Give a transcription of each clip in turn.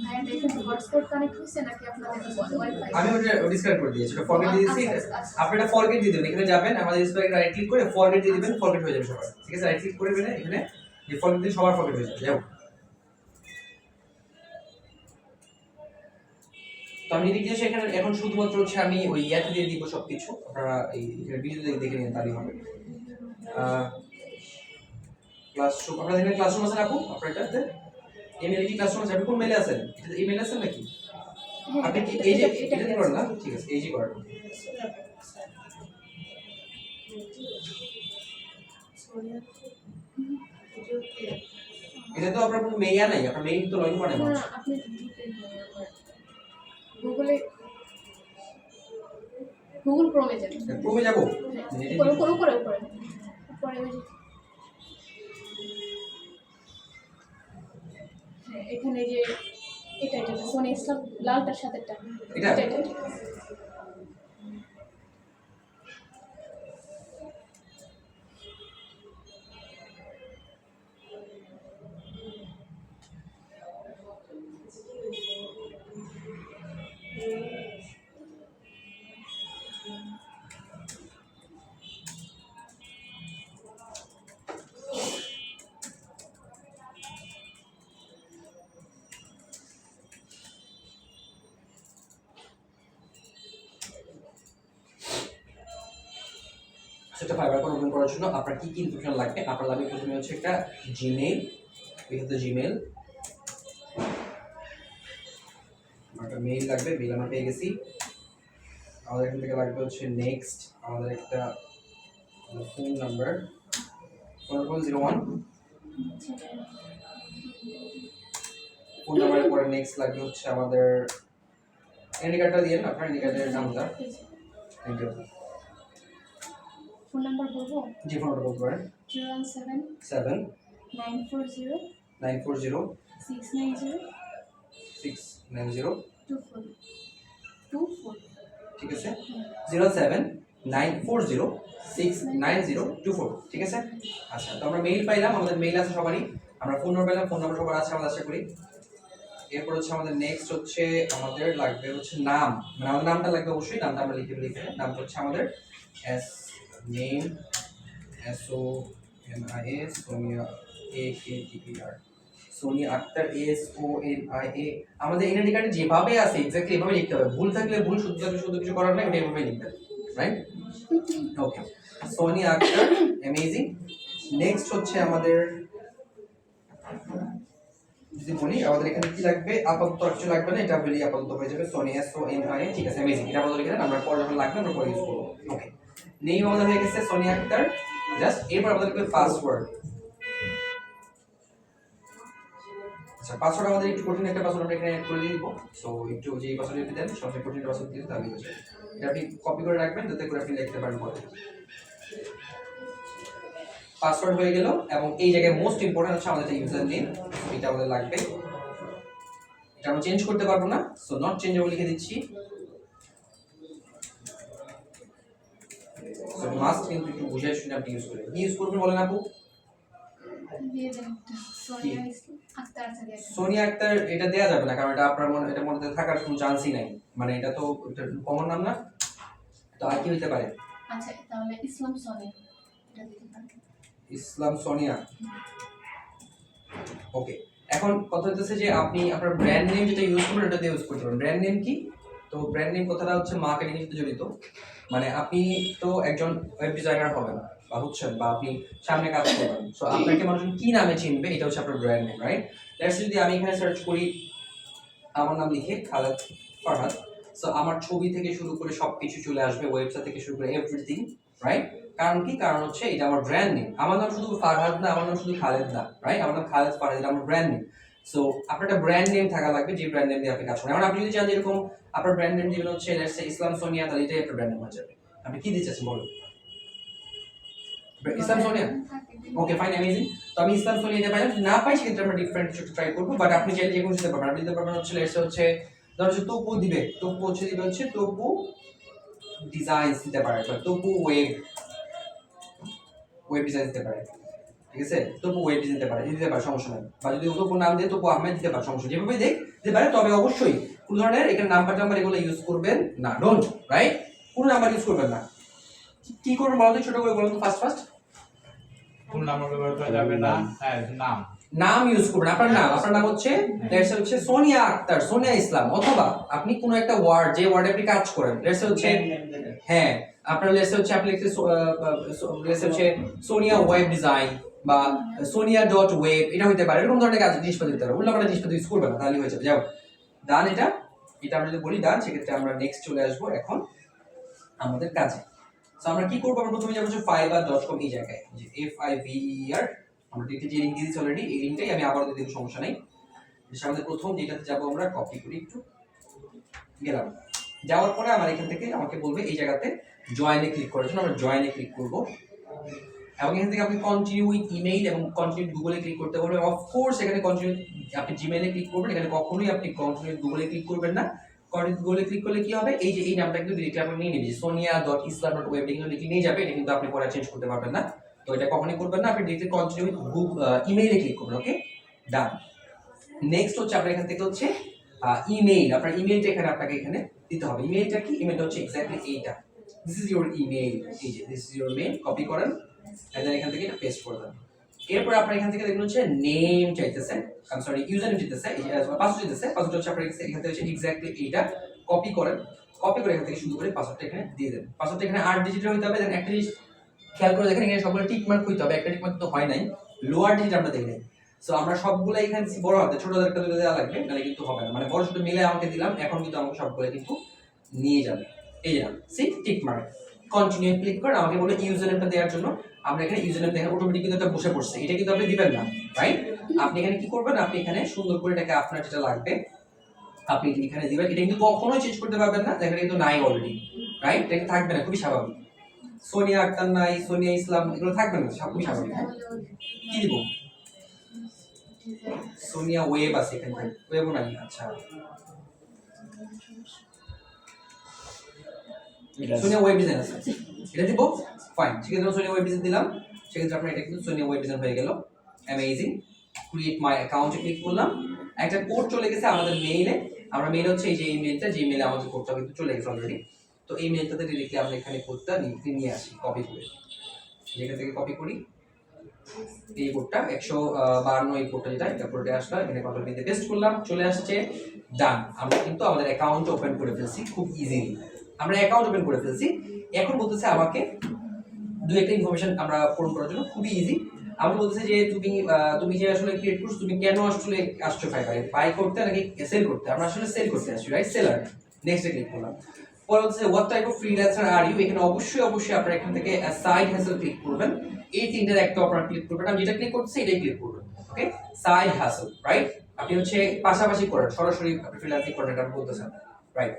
ভাই দেখেন hotspot connect হইছে নাকি আপনাদের ওয়াইফাই? আমি ওটা ডিসকানেক্ট করে দিয়েছি, ওটা ফরগেট দিয়ে দিয়েছি। আপনি এটা ফরগেট দিয়ে দেবেন, এখানে যাবেন আমাদের স্প্যাকে রাইট ক্লিক করে ফরগেট দিয়ে দিবেন, ফরগেট হয়ে যাবে সবার। ঠিক আছে, রাইট ক্লিক করে দিবেন এখানে, যে ফরগেট দিয়ে সবার ফরগেট হয়ে যাবে। যাও, তো আমি এদিকে এসে এখানে এখন শুধুমাত্র হচ্ছে আমি ওই ইয়াতে দিয়ে দিব সবকিছু, আপনারা এই ভিডিও দেখে নিন তাহলেই হবে। ক্লাসরুম, আপনাদের এখানে ক্লাসরুম আছে আপু? আপনার এটাতে ইমেল কি ক্লাসরুম আছে? আপনি কোন মেলে আছেন? এটাতে ইমেল আছে নাকি? আপনি কি এই যে এটা করেন না? ঠিক আছে, এই যে করেন। এটা তো আপনার কোনো মেইল নাই, আপনার মেইল তো লগইন করেন না। আপনি গুগলে গুগল ক্রোমে যান। ক্রোমে যাব? উপরে উপরে উপরে উপরে ওই যে হ্যাঁ এখানে যে এটা সোনি ইসলাম লালটার সাথে এটা সেটা ফাইবার কোড ওপেন করার জন্য আপনার কি কি ইনফরমেশন লাগবে? আপনার লাগবে প্রথমে হচ্ছে একটা জিমেইল, এটা তো জিমেইল, একটা মেইল লাগবে, মেইল আমরা পেয়ে গেছি। আমাদের এখান থেকে লাগবে হচ্ছে নেক্সট আমাদের একটা ফোন নাম্বার 401 ফোন নাম্বারের পরে নেক্সট লাগবে হচ্ছে আমাদের এনআইডি কার্ডটা দিয়ে না, আপনার এনআইডি কার্ডের নামটা। Thank you. ফোন নাম্বার বলবো? জি, ফোন নাম্বার বলতে পারেন। 017 940 940 690 690 24 ঠিক আছে, 07 940 690 24 ঠিক আছে। আচ্ছা, তো আমরা মেইল পাইলাম, আমাদের মেইল আছে সবারই। আমরা ফোন নাম্বার পেলাম, ফোন নাম্বার সবার আছে আমাদের, আশা করি। এরপর হচ্ছে আমাদের নেক্সট হচ্ছে আমাদের লাগবে হচ্ছে নাম, মানে আমাদের নামটা লাগবে অবশ্যই, নামটা আমরা লিখে নামটা হচ্ছে আমাদের as name SONIA Sonia AKTER Sonia Akter SONIA। আমাদের এনআইডি কার্ডে যেভাবে আছে এক্স্যাক্টলি এভাবে লিখতে হবে, ভুল থাকলে ভুল, শুদ্ধ থাকলে শুদ্ধ, কিছু করার নাই, ওটা এভাবে লিখতে হবে, রাইট? ওকে, সোনিয়া আক্তার, অ্যামেজিং। নেক্সট হচ্ছে আমাদের যদি বলি আমাদের এখানে কি লাগবে, আপাতত কিছু লাগবে না, এটা বলি আপাতত হয়ে যাবে সোনিয়া SONIA, ঠিক আছে, অ্যামেজিং। এটা আপাতত লিখে দেন, আমরা পরে যখন লাগবে আমরা পরে ইউজ করব। ওকে, নেম আমাদের হয়ে গেছে সোনিয়া আক্তার, জাস্ট এরপর আমাদের লাগবে পাসওয়ার্ড। আচ্ছা, পাসওয়ার্ড আমাদের একটু কঠিন একটা পাসওয়ার্ড আমরা এখানে অ্যাড করে দিয়ে দিব। সো একটু যে পাসওয়ার্ড দিতে দেন, সবচেয়ে কঠিন পাসওয়ার্ড দিতে তাহলে হয়ে যাবে। এটা আপনি কপি করে রাখবেন যাতে করে আপনি লিখতে পারেন পরে। পাসওয়ার্ড হয়ে গেল, এবং এই জায়গায় মোস্ট ইম্পর্টেন্ট হচ্ছে আমাদের ইউজার নেম, এটা আমাদের লাগবে। এটা আমরা চেঞ্জ করতে পারবো না, সো নট চেঞ্জেবল লিখে দিচ্ছি। সো মাস্ট কিন্তু একটু বুঝে শুনে আপনি ইউজ করবেন। কি ইউজ করবেন বলেন আপু? সোনিয়া আক্তার এটা দেয়া যাবে না, কারণ এটা আপনার মনে, এটা মনে থাকার কোনো চান্সই নাই, মানে এটা তো কমন নাম না, তো আর কি হতে পারে? আচ্ছা, তাহলে ইসলাম সোনিয়া এটা দিতে পারেন। ইসলাম সোনিয়া, ওকে। এখন কথা হচ্ছে যে আপনি আপনার ব্র্যান্ড নেম যেটা ইউজ করবেন এটা দিয়ে ইউজ করতে পারেন। ব্র্যান্ড নেম কি? তো ব্র্যান্ড নেম কথাটা হচ্ছে মার্কেটিং এর সাথে জড়িত, মানে আপনি তো একজন ওয়েব ডিজাইনার হবেন বা হচ্ছেন, বা আপনি সামনে কাজ করবেন, সো আপনাকে মানুষজন কি নামে চিনবে, এটা হচ্ছে আপনার ব্র্যান্ড নেম, রাইট? লেটস যদি আমি এখানে সার্চ করি আমার নাম লিখে খালেদ ফারহাদ, সো আমার ছবি থেকে শুরু করে সবকিছু চলে আসবে, ওয়েবসাইট থেকে শুরু করে এভরিথিং, রাইট? কারণ কি? কারণ হচ্ছে এটা আমার ব্র্যান্ড নেম। আমার নাম শুধু ফারহাদ না, আমার নাম শুধু খালেদ না, রাইট? আমার নাম খালেদ ফারহাদ, এটা আমার ব্র্যান্ড নেম। সো আপনার একটা ব্র্যান্ড নেম থাকা লাগবে, যে ব্র্যান্ড নেম দিয়ে আপনি কাজ করেন। এখন আপনি যদি চান যেরকম আপনার ব্র্যান্ড নেম দিবেন হচ্ছে লেটস সে ইসলাম সোনিয়া, তাহলে এটাই আপনার ব্র্যান্ড নেম হয়ে যাবে। আপনি কি দিতে চাচ্ছেন বলুন? ইসলাম সোনিয়া, ওকে ফাইন, অ্যামেজিং। তো আমি ইসলাম সোনিয়া এটা পাইলাম, না পাই সেক্ষেত্রে আমরা ডিফারেন্ট কিছু ট্রাই করবো, বাট আপনি চাইলে যে কোনো দিতে পারবেন। আপনি দিতে পারবেন হচ্ছে লেটস হচ্ছে ধরো হচ্ছে তপু দিবে, তপু হচ্ছে দিবে হচ্ছে তপু ডিজাইনস দিতে পারে, বা তপু ওয়েব ডিজাইন দিতে পারে, ঠিক আছে? তপু ওয়েব দিতে পারে, সমস্যা নাই। বা যদি তপু নাম দিয়ে তপু আহমেদ দিতে পারে, সমস্যা যেভাবে দিতে পারে, তবে অবশ্যই কোনো ধরনের এখানে নাম্বার এগুলো ইউজ করবেন না, ডোন্ট, রাইট? কোনো নাম্বার ইউজ করবেন না। কি করবেন বলতো, ছোট করে বলুন তো ফার্স্ট। কোন নাম্বার ব্যবহার করা যাবে না? হ্যাঁ, নাম ইউজ করবেন। আপনার নাম হচ্ছে লেটস হচ্ছে সোনিয়া আক্তার, সোনিয়া ইসলাম, অথবা আপনি কোনো একটা ওয়ার্ড, যে ওয়ার্ডে আপনি কাজ করেন, লেটস হচ্ছে হ্যাঁ আপনার লেটস হচ্ছে আপনি লেটস হচ্ছে সোনিয়া ওয়েব ডিজাইন বা সোনিয়া ডট ওয়েব, এটা হইতে পারে। এরকম ধরনের কাজ জিনিসপত্র দিতে পারে, উল্লাপাল্টা জিনিসপত্র ইউজ করবেন না, তাহলে হয়ে যাবে। যাও ডান, এটা আমরা যদি বলি ডান, সেক্ষেত্রে আমরা নেক্সট চলে আসবো এখন আমাদের কাজে। সো আমরা কি করব, আমরা প্রথমে যাব হচ্ছে fiverr.com, এই জায়গায় যে FIVER, আমরা ডিরেক্টলি যে লিংক দিয়েছি অলরেডি, এই লিংকটাই আমি আবার দিয়ে দেব, সমস্যা নাই। আমাদের প্রথম যেটাতে যাব আমরা কপি করি, একটু গেলাম, যাওয়ার পরে আমার এখান থেকে আমাকে বলবে এই জায়গাতে জয়েনে ক্লিক করার জন্য, আমরা জয়েনে ক্লিক করব। এবং এখান থেকে আপনি কন্টিনিউ উইথ ইমেইল এবং কন্টিনিউ গুগলে ক্লিক করতে পারবেন। অফকোর্স এখানে কন্টিনিউ আপনি জিমেইলে ক্লিক করবেন, এখানে কখনোই আপনি কন্টিনিউ গুগলে ক্লিক করবেন না। কন্টিনিউ গুগলে ক্লিক করলে কি হবে, এই যে এই নামটা কিন্তু ডিরেক্টলি আপনি নিয়ে নেবেন, sonia.islam.web কিন্তু লিখে নিয়ে যাবে, এটা কিন্তু আপনি পরে চেঞ্জ করতে পারবেন না। তো এটা কখনোই করবেন না, আপনি ডিরেক্টলি কন্টিনিউ উইথ ইমেইলে ক্লিক করবেন। ওকে, ডান। নেক্সট হচ্ছে আপনার এখান থেকে হচ্ছে ইমেইল, আপনার ইমেইলটা এখানে আপনাকে এখানে দিতে হবে। ইমেইলটা কি, ইমেইলটা হচ্ছে এক্স্যাক্টলি এইটা, দিস ইজ ইওর ইমেইল, এই যে this is your mail, copy করেন এন্ড এখান থেকে এটা পেস্ট করে দেন। এরপর আপনার এখান থেকে দেখুন হচ্ছে নেম চাইতেছে, I am sorry user name চাইতেছে, এই যে পাসওয়ার্ড চাইতেছে, পাসওয়ার্ড হচ্ছে আপনার এখান থেকে হচ্ছে এক্স্যাক্টলি এইটা, কপি করেন, কপি করে এখান থেকে শুরু করে পাসওয়ার্ডটা এখানে দিয়ে দেন। পাসওয়ার্ডটা এখানে 8 ডিজিটের হইতে হবে। দেন একটা জিনিস খেয়াল করে দেখেন, এখানে সবগুলো টিক মার্ক হইতে হবে, একটা টিক মার্ক তো হয় নাই, লোয়ার ডিজিট আমরা দেখি নাই। সো আমরা সবগুলো এখানে বড় হাতে, ছোট হাতে দুটো দেওয়া লাগবে, নাহলে কিন্তু হবে না। মানে বড় ছোট মিলে আমাকে দিলাম, এখন কিন্তু আমাকে সবগুলো কিন্তু নিয়ে যাবে। এই যে see tick mark, continue click করে আমাকে বলে ইউজার নেমটা দেওয়ার জন্য, আমরা এখানে ইউজার নেম দেখেন অটোমেটিক কিন্তু এটা বসে পড়ছে, এটা কিন্তু আপনি দিবেন না, রাইট? আপনি এখানে কি করবেন, আপনি এখানে সুন্দর করে এটাকে আপনার যেটা লাগবে আপনি এখানে দিবেন। এটা কিন্তু কখনোই চেঞ্জ করতে পারবেন না, দেখেন কিন্তু নাই অলরেডি, রাইট? এটা থাকবে না, খুবই স্বাভাবিক। সোনিয়া আক্তার নাই, সোনিয়া ইসলাম, এগুলো থাকবে না, খুবই স্বাভাবিক। কি দিব, সোনিয়া ওয়েব আছে এখানে, ওয়েবও নাই, আচ্ছা সোনিয়া ওয়েব ডিজাইন আছে, এটা দিব, ফাইন। সেক্ষেত্রে সোনিয়া ওয়েব ডিজাইন দিলাম, সেক্ষেত্রে আপনার এটা কিন্তু সোনিয়া ওয়েব ডিজাইন হয়ে গেল, অ্যামেজিং। ক্রিয়েট মাই অ্যাকাউন্টে ক্লিক করলাম, একটা কোড চলে গেছে আমাদের মেইলে। আমরা মেইল হচ্ছে এই যে ইমেলটা, যে মেইলে আমাদের কোডটা কিন্তু চলে গেছে অলরেডি। তো এই মেইলটাতে ডিরেক্টলি আমরা এখানে কোডটা নিয়ে আসি, কপি করে যেখান থেকে কপি করি এই কোডটা 152 এই কোডটা, যেটা এটা কোডে আসলো, এখানে কন্ট্রোল ভিতে পেস্ট করলাম, চলে আসছে, ডান। আমরা কিন্তু আমাদের অ্যাকাউন্ট ওপেন করে ফেলছি খুব ইজিলি, আমরা অ্যাকাউন্ট ওপেন করে ফেলছি। এখন বলতেছে আমাকে দুই একটা ইনফরমেশন আমরা পূরণ করার জন্য, খুবই ইজি। আমরা বলতেছে যে তুমি যে আসলে ক্রিয়েট করছো, তুমি কেন আসলে আসছো ফাইবারে, বাই করতে নাকি সেল করতে? আমরা আসলে সেল করতে আসছি, রাইট? সেলার। নেক্সটে ক্লিক করলাম, পরে হচ্ছে what type of freelancer are you, এখানে অবশ্যই আপনারা এখান থেকে সাইড হ্যাসেল ক্লিক করবেন, এই তিনটার একটা আপনারা ক্লিক করবেন, আমি যেটা ক্লিক করছি এটাই ক্লিক করবেন। ওকে, সাইড হ্যাসেল, রাইট? আপনি হচ্ছে পাশাপাশি করেন, সরাসরি আপনি ফ্রিল্যান্সিং করেন, এটা বলতেছেন, রাইট?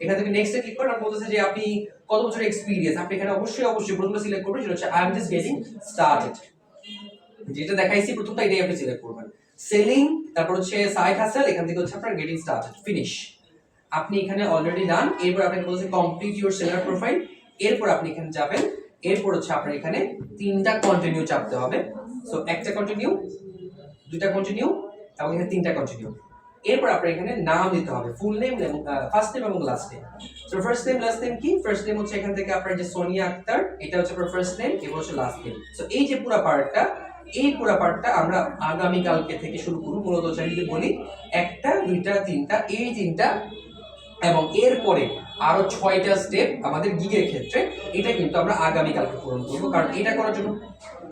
এখান থেকে নেক্সটে ক্লিক করেন, আর বলতেছে যে আপনি কত বছরের এক্সপেরিয়েন্স, আপনি এখানে অবশ্যই প্রথমে সিলেক্ট করবেন, সেটা হচ্ছে I am just getting started, যেটা দেখাইছি প্রথমটা, এটাই আপনি সিলেক্ট করবেন। সেলিং, তারপর হচ্ছে সাইড হ্যাসেল, এখান থেকে হচ্ছে আপনার গেটিং স্টার্টেড, ফিনিশ। আপনি এখানে অলরেডি ডান। এরপর আপনাকে বলছে কমপ্লিট ইউর সেলার প্রোফাইল, এরপর আপনি এখানে যাবেন, এরপর হচ্ছে আপনার এখানে তিনটা কন্টিনিউ চাপতে হবে। সো একটা কন্টিনিউ, দুইটা কন্টিনিউ এবং এখানে তিনটা কন্টিনিউ। এরপর আপনার এখানে নাম দিতে হবে, ফুল নেম এবং ফার্স্ট নেম এবং last name. So first name last name কি, ফার্স্ট নেম হচ্ছে এখান থেকে আপনার যে সোনিয়া আক্তার, এটা হচ্ছে আপনার ফার্স্ট নেম, এবং হচ্ছে লাস্ট নেম। সো এই যে পুরো পার্টটা, এই পুরো পার্টটা আমরা আগামী কালকে থেকে শুরু করব। মূলত হচ্ছে আমি যদি বলি একটা, দুইটা, তিনটা, এই তিনটা এবং এরপরে আরো 6টা স্টেপ আমাদের গিগের ক্ষেত্রে, এটা কিন্তু আমরা আগামী কালকে পূরণ করব। কারণ এটা করার জন্য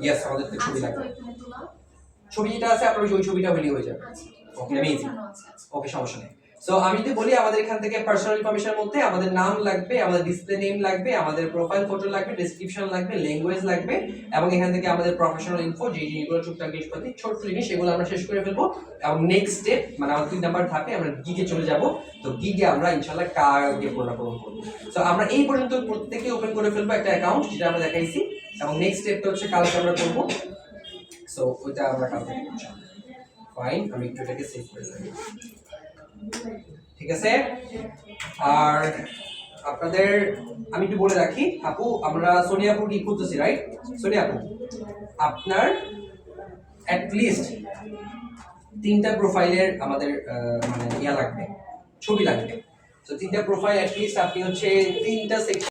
ইয়েস আমাদের ছবি লাগবে, ছবি যেটা আছে আপনার ওই ছবিটা হলেই হয়ে যাবে। ওকে, অ্যামেজিং। ওকে, সমস্যা নেই। সো আমি যদি বলি আমাদের এখান থেকে পার্সোনাল ইনফরমেশনের মধ্যে আমাদের নাম লাগবে, আমাদের ডিসপ্লে নেম লাগবে, আমাদের প্রোফাইল ফটো লাগবে, ডেসক্রিপশন লাগবে, ল্যাঙ্গুয়েজ লাগবে, এবং এখান থেকে আমাদের প্রফেশনাল ইনফো, যে জিনিসগুলো টুকটাক জিনিসপাতি ছোট জিনিস, এগুলো আমরা শেষ করে ফেলবো। এবং নেক্সট স্টেপ মানে আমাদের 3 নাম্বার ধাপে আমরা গিগে চলে যাব। তো গিগে আমরা ইনশাআল্লাহ কালকে পূরণ করব। সো আমরা এই পর্যন্ত প্রত্যেককে ওপেন করে ফেলবো একটা অ্যাকাউন্ট, যেটা আমরা দেখাইছি, এবং নেক্সট স্টেপটা হচ্ছে কালকে আমরা করব। সো ওইটা আমরা কালকে করব। ফাইন, আমি একটু এটাকে সেভ করে দিই, ঠিক আছে? আর আপনাদের আমি একটু বলে রাখি, আপু আমরা সোনিয়া আপুর কি খুঁজতেছি, রাইট? সোনিয়া আপু, আপনার লিস্ট 3টা প্রোফাইলের আমাদের মানে ইয়া লাগবে, ছবি লাগবে। তো 3টা প্রোফাইল লিস্ট আপনি হচ্ছে 3টা সেকশন